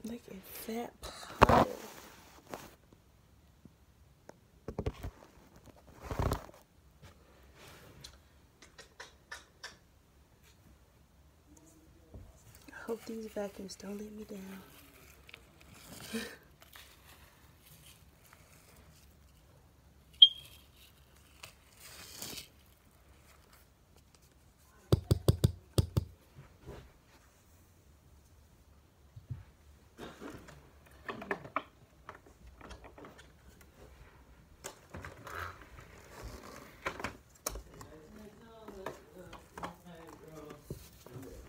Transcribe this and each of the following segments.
Look at that pile. I hope these vacuums don't let me down.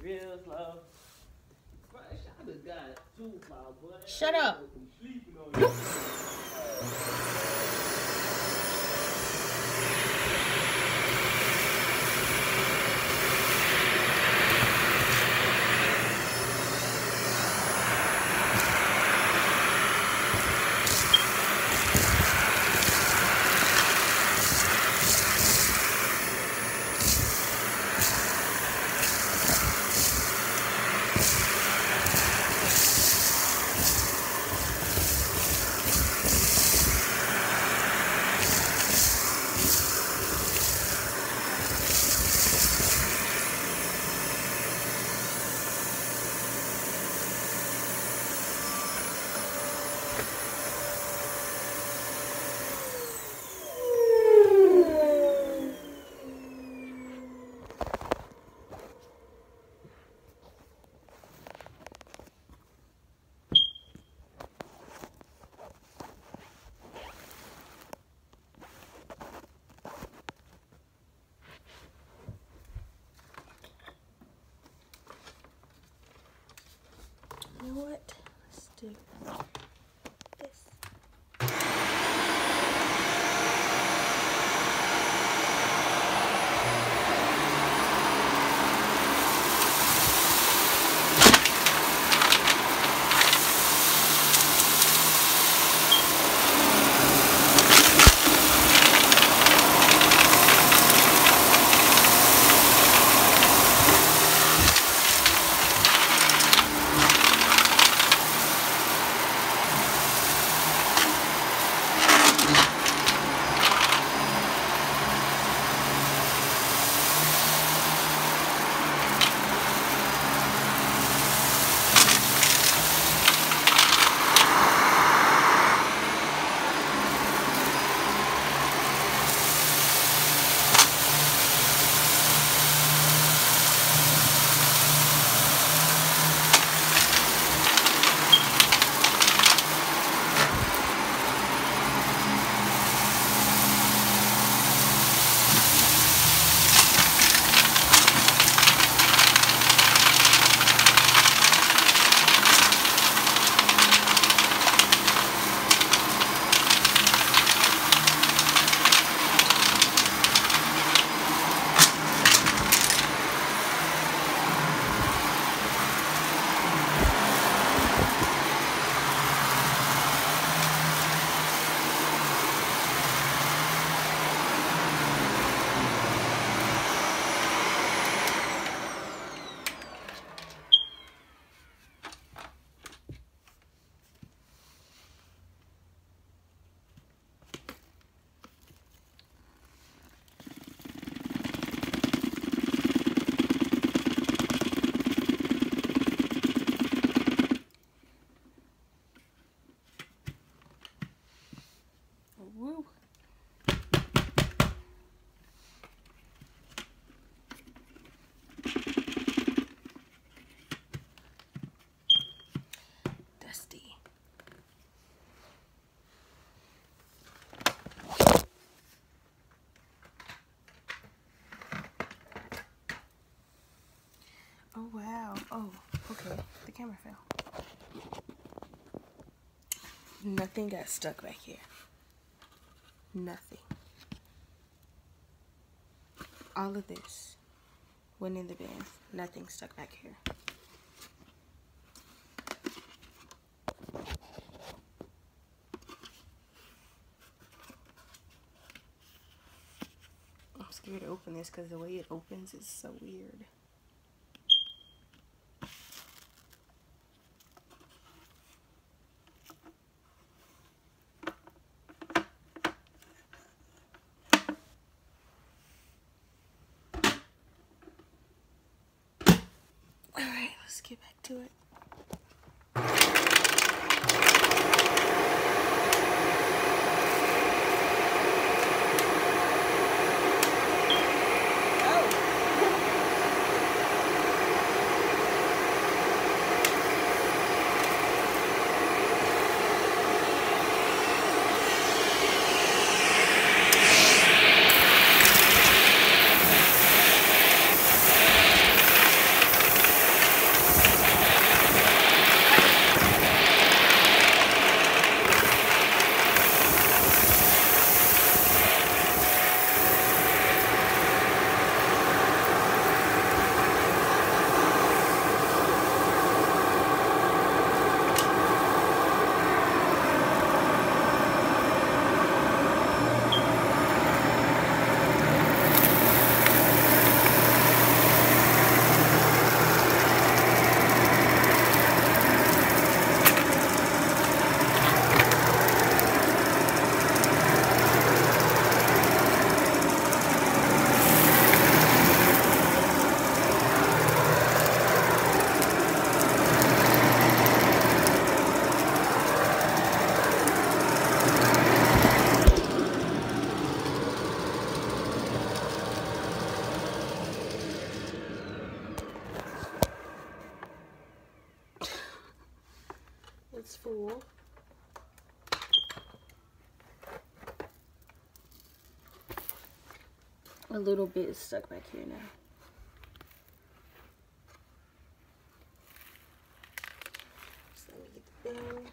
Real slow. Shut up. You know what? Let's do this. Woo. Dusty. Oh wow. Oh, okay. The camera fell. Nothing got stuck back here. Nothing. All of this went in the bin. Nothing stuck back here. I'm scared to open this because the way it opens is so weird. Let's get back to it. It's full. A little bit is stuck back here now. So let me get the bin.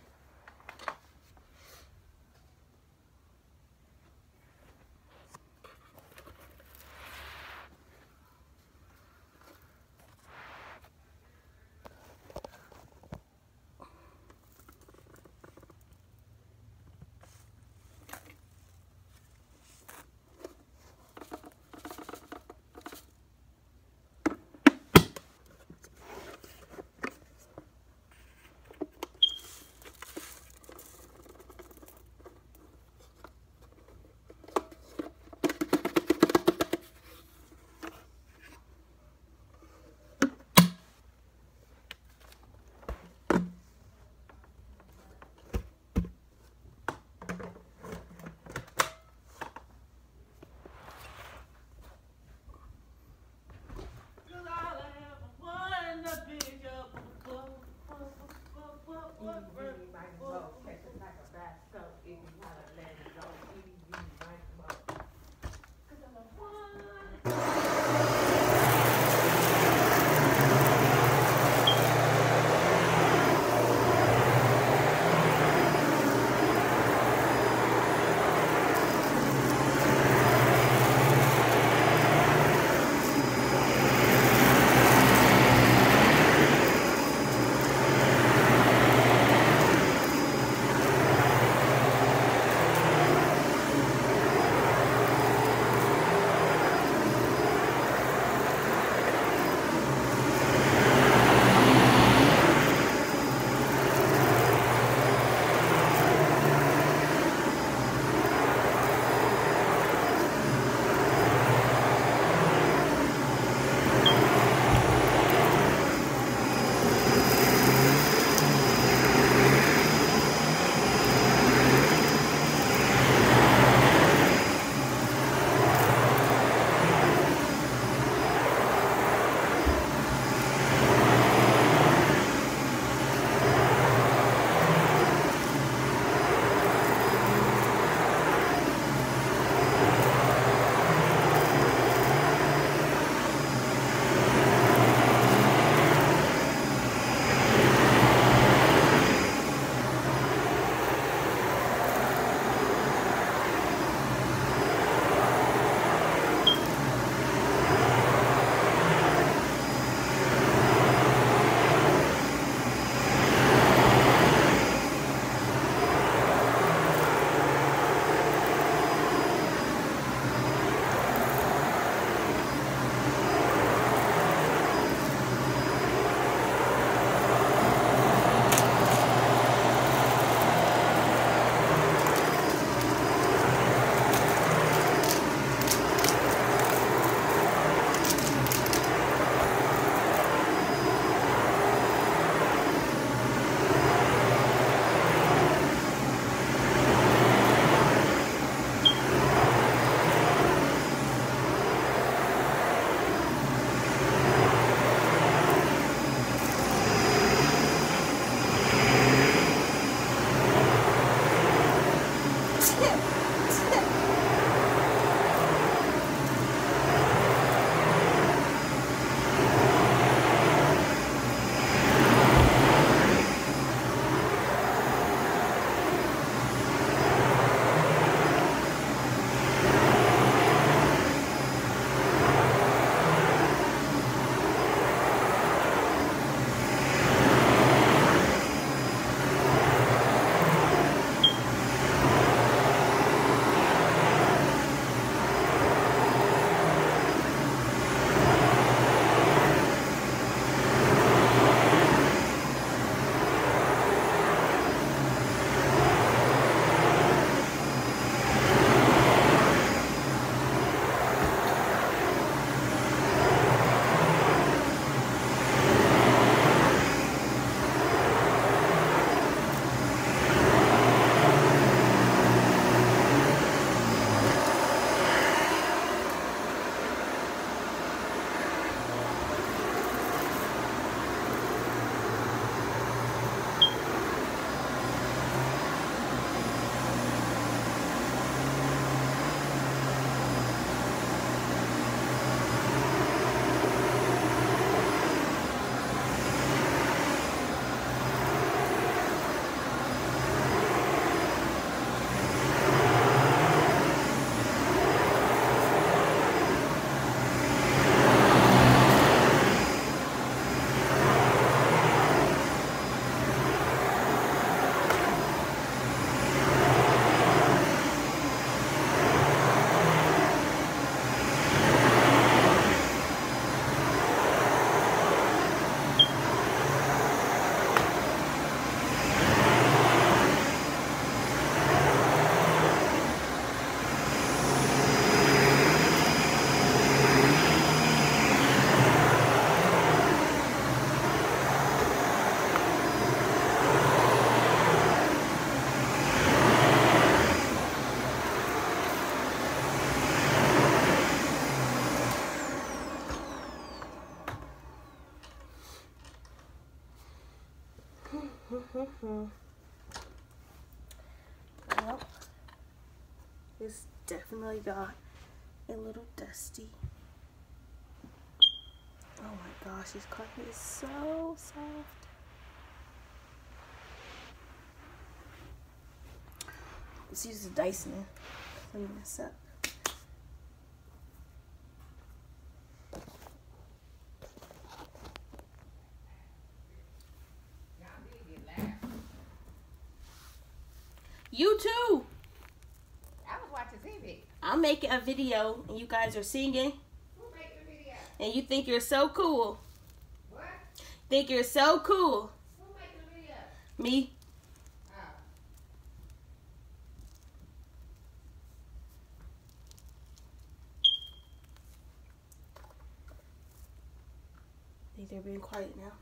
Well, it's definitely got a little dusty. Oh my gosh, this carpet is so soft. Let's use the Dyson. Let me mess up. You too. I was watching TV. I'm making a video and you guys are singing. Who made the video? And you think you're so cool. What? Think you're so cool. Who made the video? Me. Oh. I think they're being quiet now.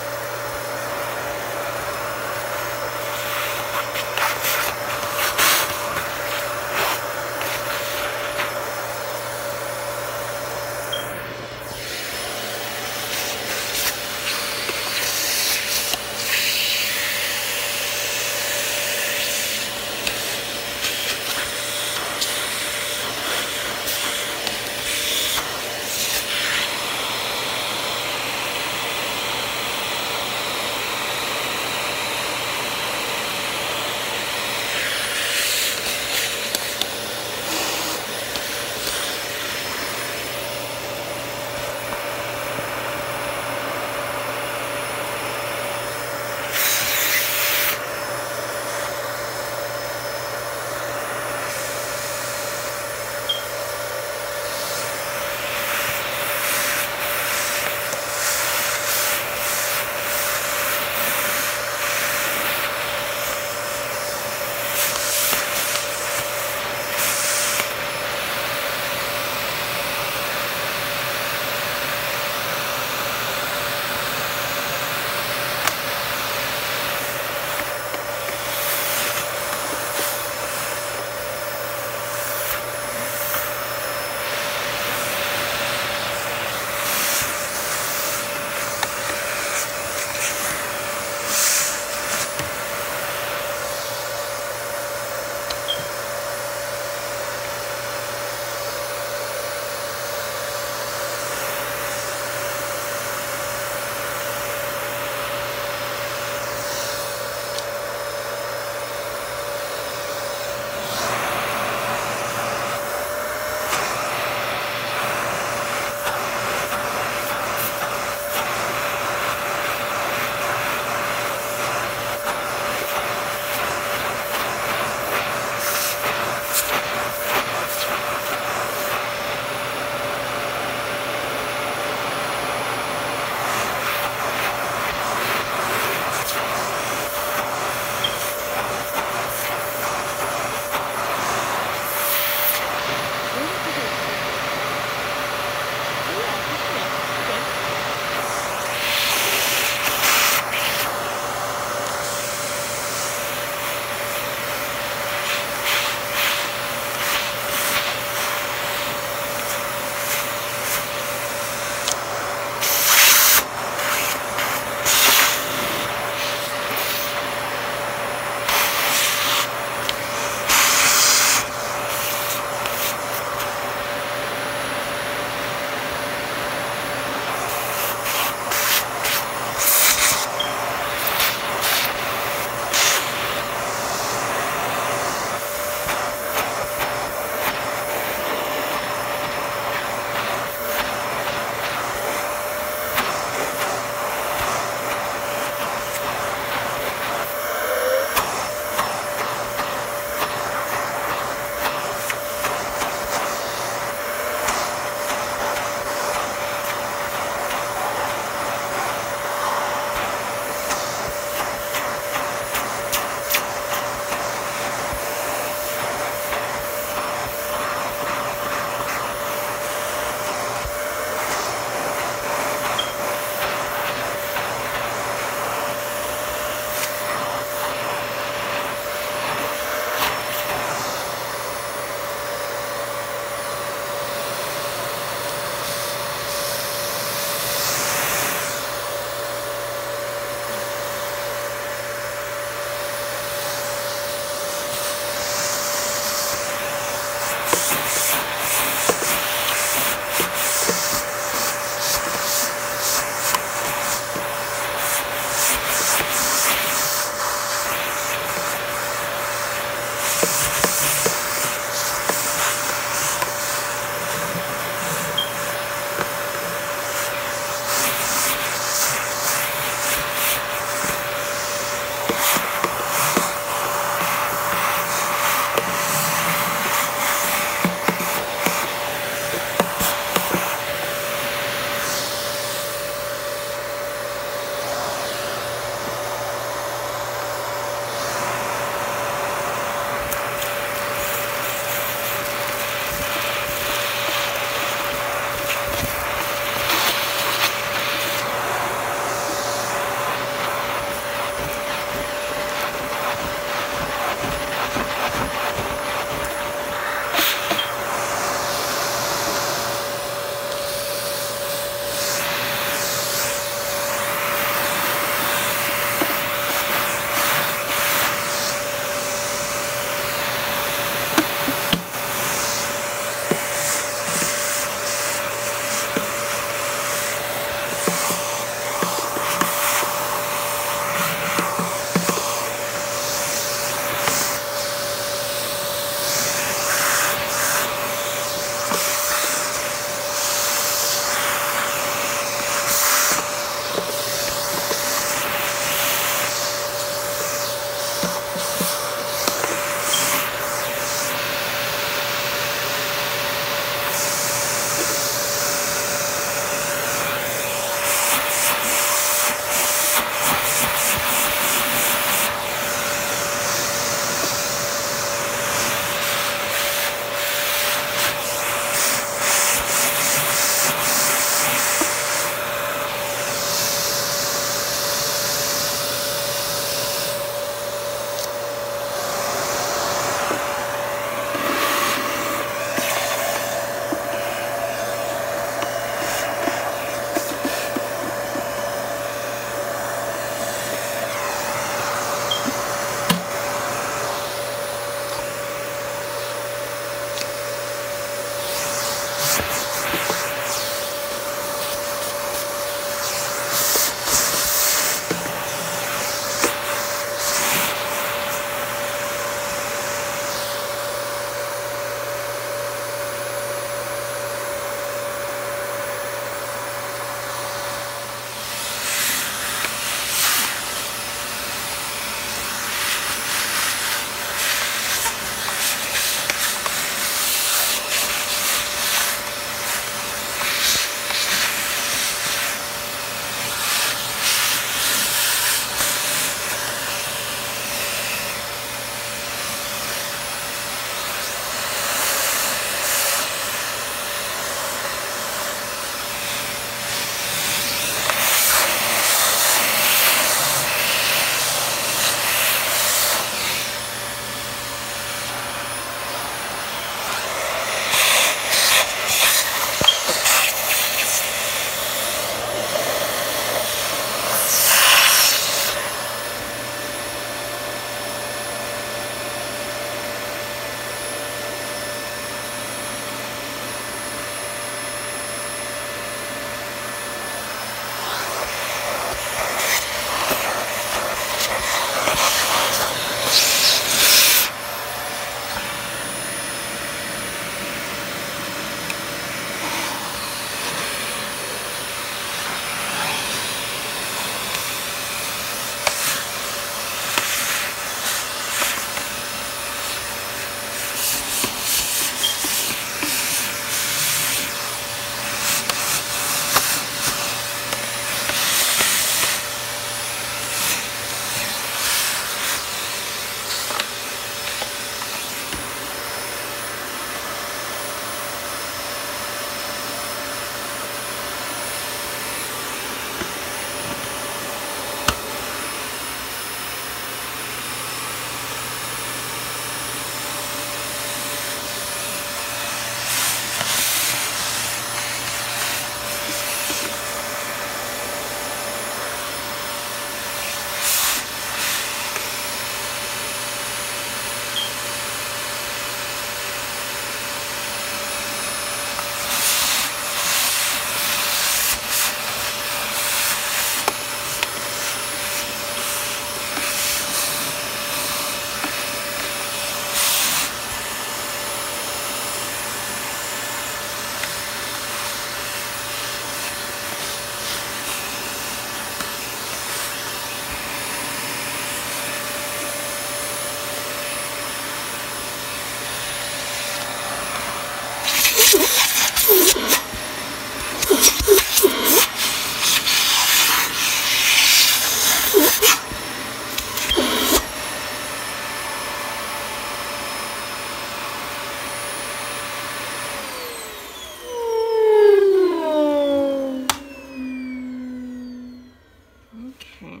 Okay.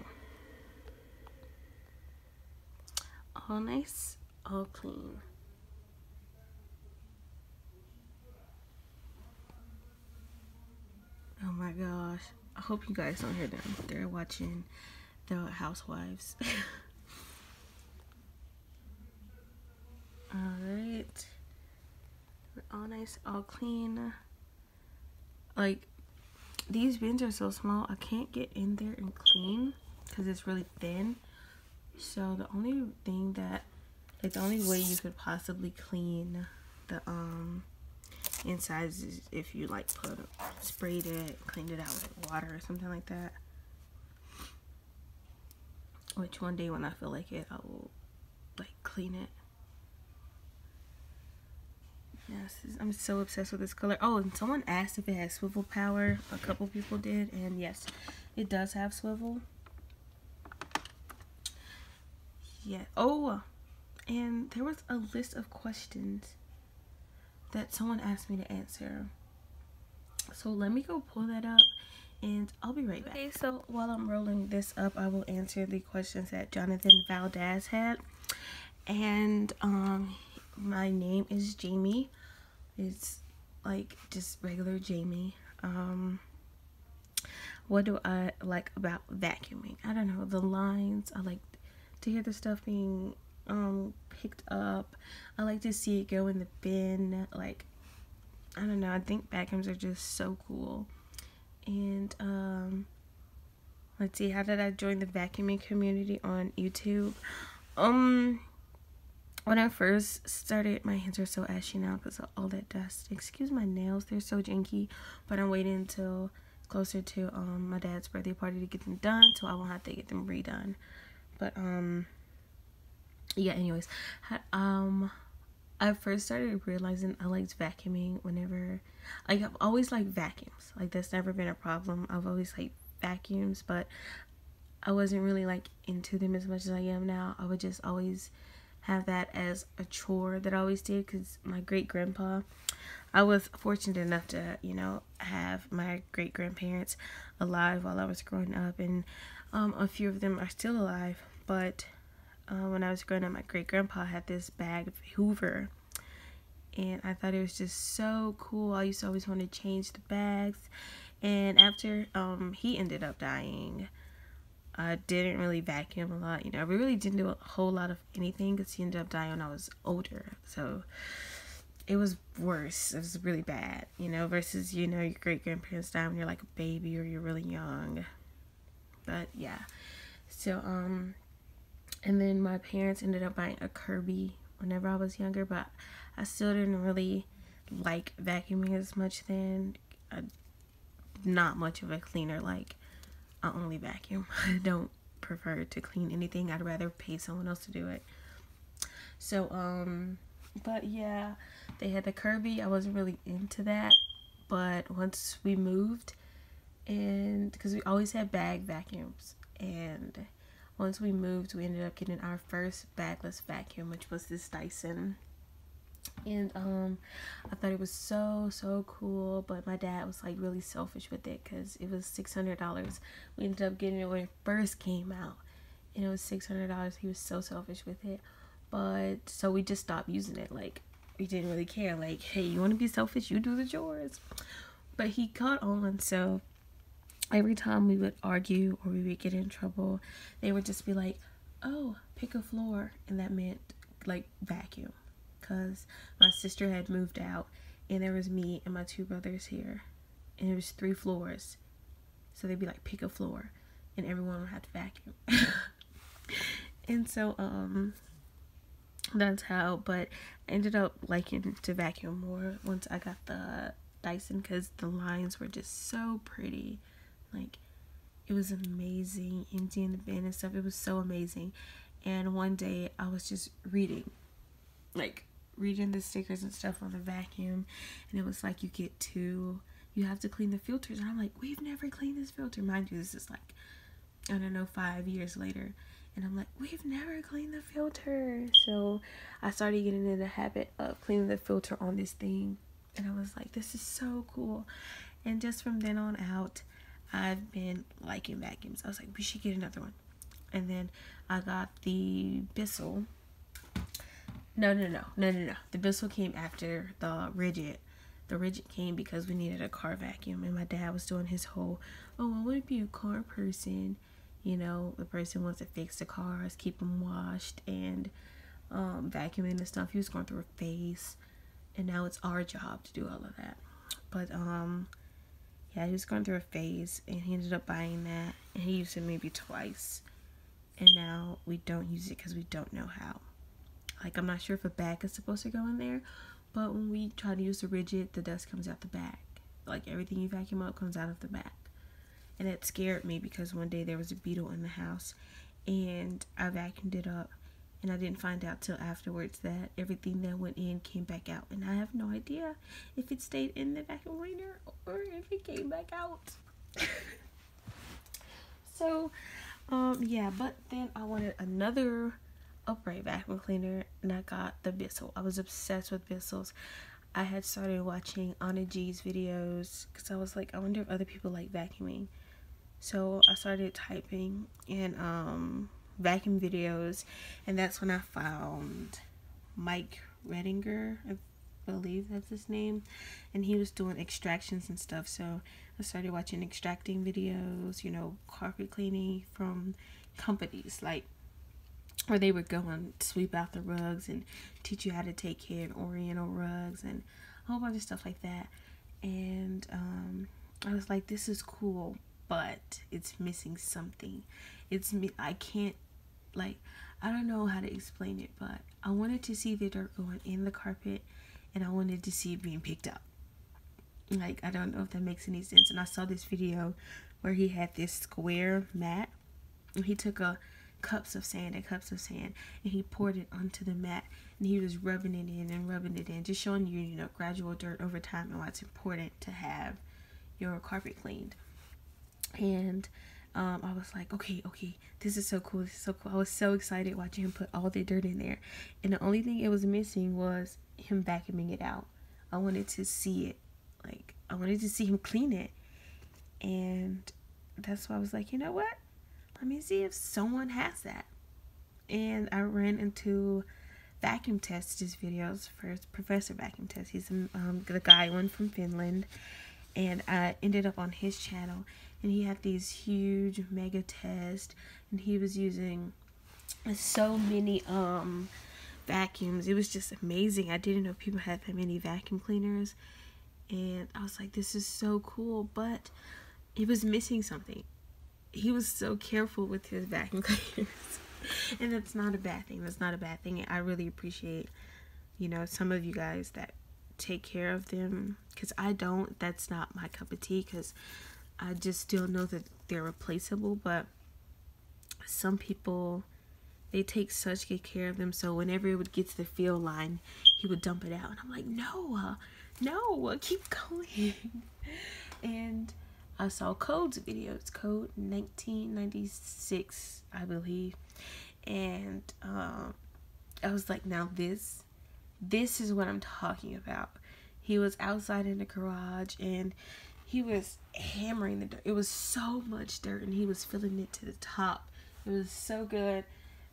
All nice, all clean. Oh my gosh. I hope you guys don't hear them. They're watching The Housewives. Alright. All nice, all clean. Like, these bins are so small, I can't get in there and clean because it's really thin. So the only thing that, like, the only way you could possibly clean the insides is if you like sprayed it, cleaned it out with water or something like that. Which one day when I feel like it, I will like clean it. Yes, I'm so obsessed with this color. Oh, and someone asked if it has swivel power. A couple people did, and yes, it does have swivel. Yeah. Oh, and there was a list of questions that someone asked me to answer. So let me go pull that up, and I'll be right back. Okay, so while I'm rolling this up, I will answer the questions that Jonathan Valdez had. And my name is Jamie. It's like just regular Jamie. What do I like about vacuuming? I don't know, the lines. I like to hear the stuff being picked up. I like to see it go in the bin. Like, I don't know, I think vacuums are just so cool. And let's see, how did I join the vacuuming community on YouTube? When I first started, my hands are so ashy now because of all that dust. Excuse my nails, they're so janky, but I'm waiting until closer to my dad's birthday party to get them done, so I won't have to get them redone. But yeah, anyways, I first started realizing I liked vacuuming whenever, like, I've always liked vacuums. Like, that's never been a problem. I've always liked vacuums, but I wasn't really like into them as much as I am now. I would just always have that as a chore that I always did because my great grandpa, I was fortunate enough to, you know, have my great grandparents alive while I was growing up, and a few of them are still alive. But when I was growing up, my great grandpa had this bag of Hoover, and I thought it was just so cool. I used to always want to change the bags, and after he ended up dying, I didn't really vacuum a lot. You know, we really didn't do a whole lot of anything because he ended up dying when I was older. So it was worse. It was really bad, you know, versus, you know, your great grandparents die when you're like a baby or you're really young. But yeah. So, and then my parents ended up buying a Kirby whenever I was younger, but I still didn't really like vacuuming as much then. Not much of a cleaner. Like, I only vacuum. I don't prefer to clean anything. I'd rather pay someone else to do it. So, but yeah, they had the Kirby. I wasn't really into that, but once we moved, and because we always had bag vacuums, and once we moved, we ended up getting our first bagless vacuum, which was this Dyson. And I thought it was so cool, but my dad was like really selfish with it because it was $600. We ended up getting it when it first came out, and it was $600. He was so selfish with it, but so we just stopped using it. Like, we didn't really care. Like, hey, you want to be selfish, you do the chores. But he caught on, so every time we would argue or we would get in trouble, they would just be like, oh, pick a floor, and that meant like vacuum. Because my sister had moved out, and there was me and my two brothers here, and it was 3 floors. So they'd be like, pick a floor, and everyone would have to vacuum. And so that's how. But I ended up liking to vacuum more once I got the Dyson, because the lines were just so pretty. Like, it was amazing, emptying the bin and stuff. It was so amazing. And one day I was just reading the stickers and stuff on the vacuum, and it was like, you have to clean the filters, and I'm like, we've never cleaned this filter. Mind you, this is like, I don't know, 5 years later, and I'm like, we've never cleaned the filter. So I started getting in the habit of cleaning the filter on this thing, and I was like, this is so cool. And just from then on out, I've been liking vacuums. I was like, we should get another one. And then I got the Bissell. No. The Bissell came after the Rigid. The Rigid came because we needed a car vacuum, and my dad was doing his whole, oh, I want to be a car person. You know, the person wants to fix the cars, keep them washed, and vacuuming and stuff. He was going through a phase, and now it's our job to do all of that. But yeah, he was going through a phase, and he ended up buying that, and he used it maybe twice, and now we don't use it because we don't know how. Like, I'm not sure if a bag is supposed to go in there, but when we try to use the Rigid, the dust comes out the bag. Like, everything you vacuum up comes out of the bag. And it scared me because one day there was a beetle in the house, and I vacuumed it up, and I didn't find out till afterwards that everything that went in came back out, and I have no idea if it stayed in the vacuum cleaner or if it came back out. So yeah, but then I wanted another upright vacuum cleaner, and I got the Bissell. I was obsessed with Bissells. I had started watching Anna G's videos because I was like, I wonder if other people like vacuuming. So I started typing in vacuum videos, and that's when I found Mike Redinger, I believe that's his name, and he was doing extractions and stuff. So I started watching extracting videos, you know, carpet cleaning from companies, like where they would go and sweep out the rugs and teach you how to take care of Oriental rugs and a whole bunch of stuff like that. And I was like, this is cool, but it's missing something. I can't, like, I don't know how to explain it, but I wanted to see the dirt going in the carpet, and I wanted to see it being picked up. Like, I don't know if that makes any sense. And I saw this video where he had this square mat, and he took cups of sand, and he poured it onto the mat, and he was rubbing it in, just showing you, you know, gradual dirt over time and why it's important to have your carpet cleaned. And I was like, okay, this is so cool. I was so excited watching him put all the dirt in there, and the only thing it was missing was him vacuuming it out. I wanted to see it. Like, I wanted to see him clean it. And that's why I was like, you know what? Let me see if someone has that. And I ran into Vacuum Test's videos first, Professor Vacuum Test. He's the guy, one from Finland. And I ended up on his channel, and he had these huge mega tests, and he was using so many vacuums. It was just amazing. I didn't know people had that many vacuum cleaners, and I was like, this is so cool, but it was missing something. He was so careful with his vacuum cleaners, and that's not a bad thing. I really appreciate, you know, some of you guys that take care of them, because I don't. That's not my cup of tea, because I just still know that they're replaceable. But some people, they take such good care of them, so whenever it would get to the field line, he would dump it out, and I'm like, no, keep going. And I saw Code's videos, Code 1996, I believe, and I was like, now this is what I'm talking about. He was outside in the garage, and he was hammering the dirt. It was so much dirt, and he was filling it to the top. It was so good,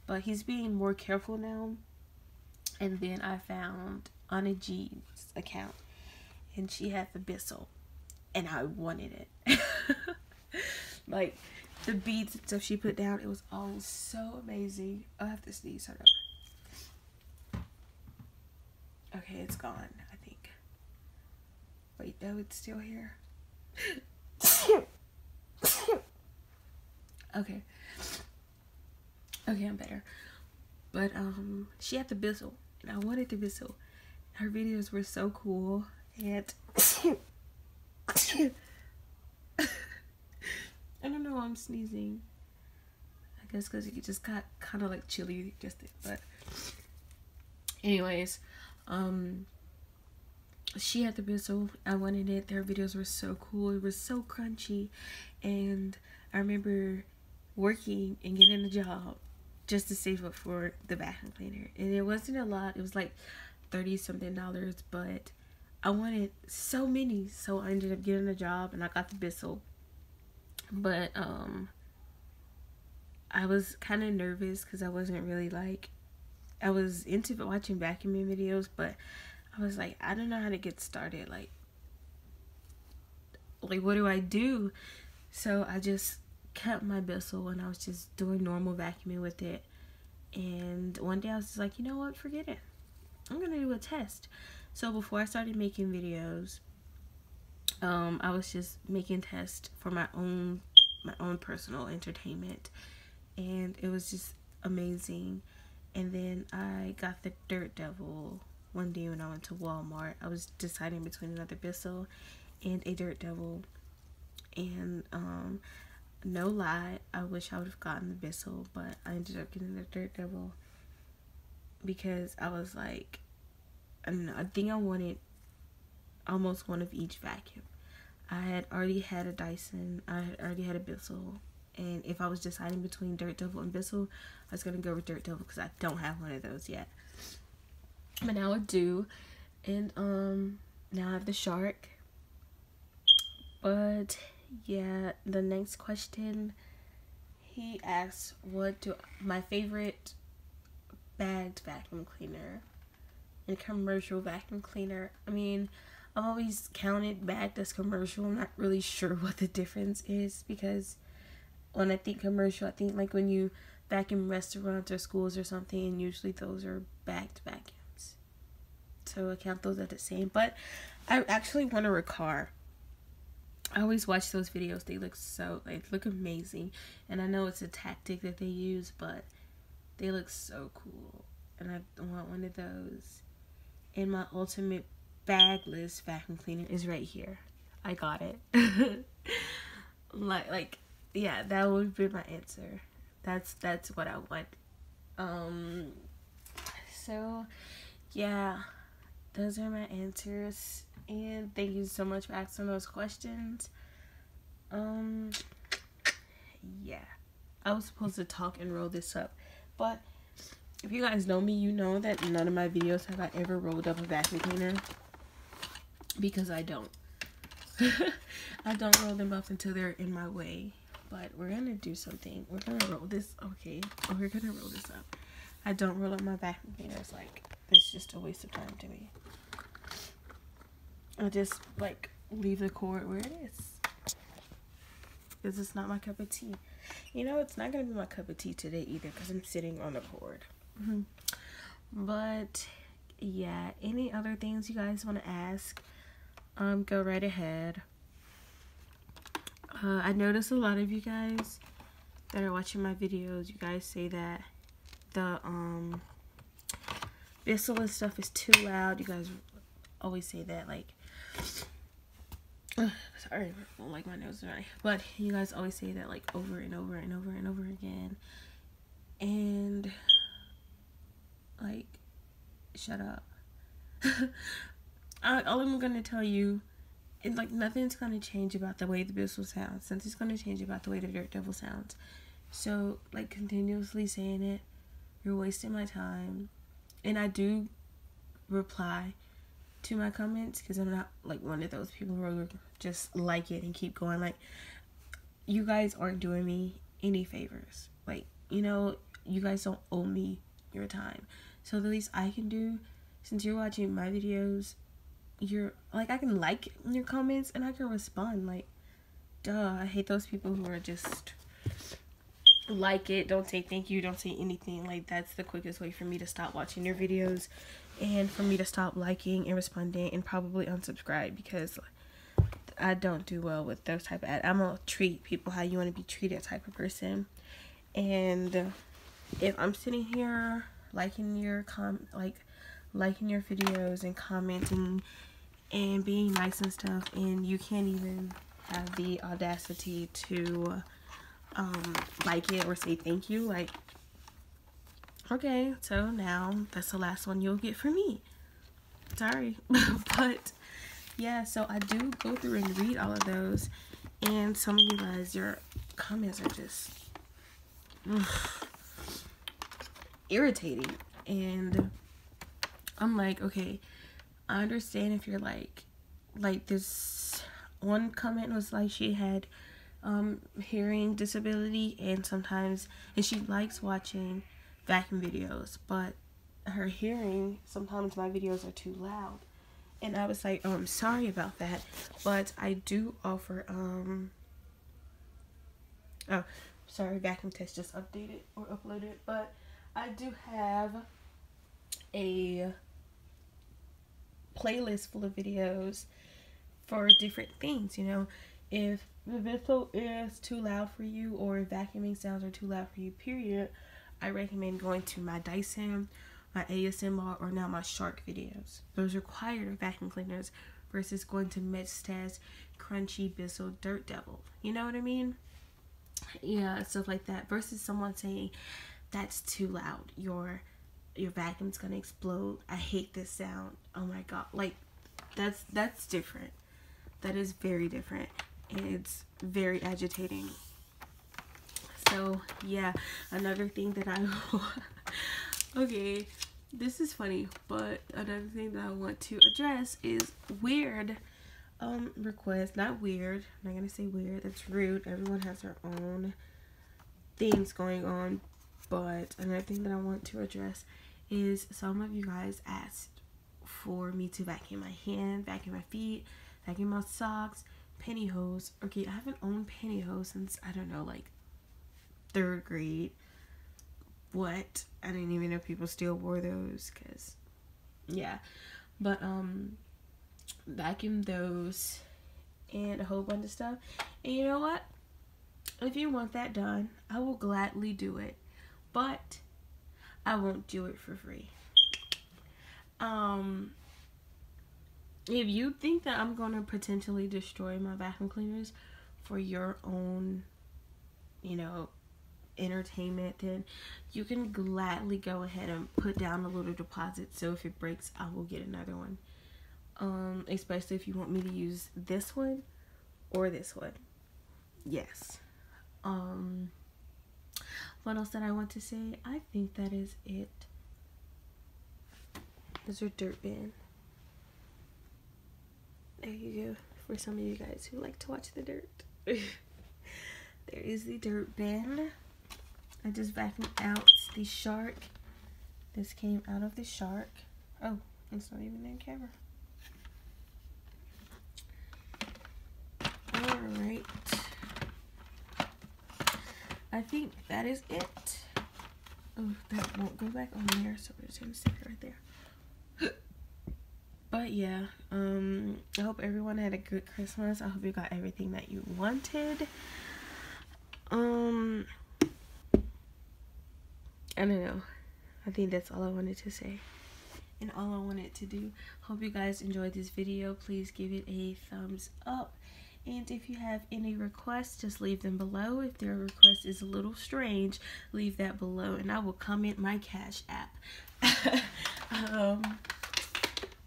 but he's being more careful now. And then I found Anna G's account, and she had the Bissell, and I wanted it. Like, the beads and stuff she put down, it was all so amazing. I have to sneeze. Hold up. Okay, it's gone, I think. Wait, no, it's still here. Okay, I'm better. But she had the Bissell, and I wanted the Bissell. Her videos were so cool, and I don't know why I'm sneezing. I guess because it just got kind of like chilly just then. But anyways, she had the Bissell. I wanted it. Their videos were so cool. It was so crunchy, and I remember working and getting a job just to save up for the vacuum cleaner, and it wasn't a lot. It was like $30-something, but I wanted so many, so I ended up getting a job, and I got the Bissell. But I was kind of nervous because I wasn't really like, I was into watching vacuuming videos, but I was like, I don't know how to get started. Like what do I do? So I just kept my Bissell and I was just doing normal vacuuming with it. And one day I was just like, you know what, forget it, I'm gonna do a test. So before I started making videos, I was just making tests for my own personal entertainment, and it was just amazing. And then I got the Dirt Devil one day when I went to Walmart. I was deciding between another Bissell and a Dirt Devil, and no lie, I wish I would have gotten the Bissell, but I ended up getting the Dirt Devil because I was like, I don't know, I think I wanted almost one of each vacuum. I had already had a Dyson, I had already had a Bissell, and if I was deciding between Dirt Devil and Bissell, I was gonna go with Dirt Devil because I don't have one of those yet. But now I do, and now I have the Shark. But yeah, the next question, he asks, my favorite bagged vacuum cleaner and commercial vacuum cleaner. I mean, I've always counted bagged as commercial. I'm not really sure what the difference is, because when I think commercial, I think like when you vacuum restaurants or schools or something, and usually those are bagged vacuums. So I count those as the same. But I actually wanted a car. I always watch those videos. They look amazing, and I know it's a tactic that they use, but they look so cool, and I want one of those. And my ultimate bagless vacuum cleaner is right here. I got it. like yeah, that would be my answer. That's what I want. So yeah, those are my answers. And thank you so much for asking those questions. Yeah, I was supposed to talk and roll this up, but if you guys know me, you know that none of my videos have I ever rolled up a vacuum cleaner, because I don't. I don't roll them up until they're in my way. But we're gonna do something. We're gonna roll this. Okay, we're gonna roll this up. I don't roll up my vacuum cleaners. Like, it's just a waste of time to me. I just like leave the cord where it is, because it's not my cup of tea. You know, it's not gonna be my cup of tea today either, because I'm sitting on the cord. But yeah, any other things you guys want to ask, go right ahead. I notice a lot of you guys that are watching my videos, you guys say that the Bissell and stuff is too loud. You guys always say that, like, sorry, I don't like my nose tonight, but you guys always say that like over and over and over and over again, and like, shut up. All I'm gonna tell you is, like, nothing's gonna change about the way the Bissell sounds. Something's gonna change about the way the Dirt Devil sounds. So, like, continuously saying it, you're wasting my time. And I do reply to my comments, because I'm not like one of those people who are just like it and keep going. Like, you guys aren't doing me any favors. Like, you know, you guys don't owe me your time. So the least I can do, since you're watching my videos, you're like, I can like your comments and I can respond. Like, duh. I hate those people who are just like it, don't say thank you, don't say anything. Like, that's the quickest way for me to stop watching your videos, and for me to stop liking and responding, and probably unsubscribe, because I don't do well with those type of ads. I'm gonna treat people how you want to be treated type of person. And if I'm sitting here liking your liking your videos and commenting and being nice and stuff, and you can't even have the audacity to like it or say thank you, like, okay, so now that's the last one you'll get from me. Sorry. But yeah, so I do go through and read all of those, and some of you guys, your comments are just irritating. And I'm like, okay, I understand if you're like this one comment was like, she had hearing disability, and she likes watching vacuum videos, but her hearing, sometimes my videos are too loud. And I was like, sorry about that, but I do offer, oh, sorry, vacuum test just updated or uploaded, but I do have a playlist full of videos for different things. You know, if the video is too loud for you, or vacuuming sounds are too loud for you, period, I recommend going to my Dyson, my ASMR, or now my Shark videos. Those are quieter vacuum cleaners versus going to Meds, Crunchy, Bissell, Dirt Devil. You know what I mean? Yeah, stuff like that. Versus someone saying, that's too loud, your vacuum's gonna explode, I hate this sound, oh my god. Like, that's different. That is very different, and it's very agitating. So yeah, another thing that okay, this is funny, but another thing that I want to address is weird requests. Not weird, I'm not gonna say weird, that's rude. Everyone has their own things going on. But another thing that I want to address is some of you guys asked for me to vacuum my hand, vacuum my feet, vacuum my socks, pantyhose. Okay, I haven't owned pantyhose since, I don't know, like 3rd grade. What? I didn't even know people still wore those, because yeah. But vacuum those and a whole bunch of stuff. And you know what? If you want that done, I will gladly do it. But I won't do it for free. If you think that I'm going to potentially destroy my vacuum cleaners for your own, you know, entertainment, then you can gladly go ahead and put down a little deposit, so if it breaks, I will get another one. Especially if you want me to use this one or this one. Yes. What else did I want to say? I think that is it. There's your dirt bin. There you go. For some of you guys who like to watch the dirt. There is the dirt bin. I just vacuumed out the Shark. This came out of the Shark. Oh, it's not even in camera. Alright. I think that is it. Oh, that won't go back on there, so we're just gonna stick it right there. But yeah, I hope everyone had a good Christmas. I hope you got everything that you wanted. I don't know. I think that's all I wanted to say and all I wanted to do. Hope you guys enjoyed this video. Please give it a thumbs up. And if you have any requests, just leave them below. If their request is a little strange, leave that below and I will comment my Cash App.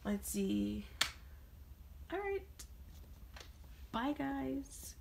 Let's see. Alright. Bye, guys.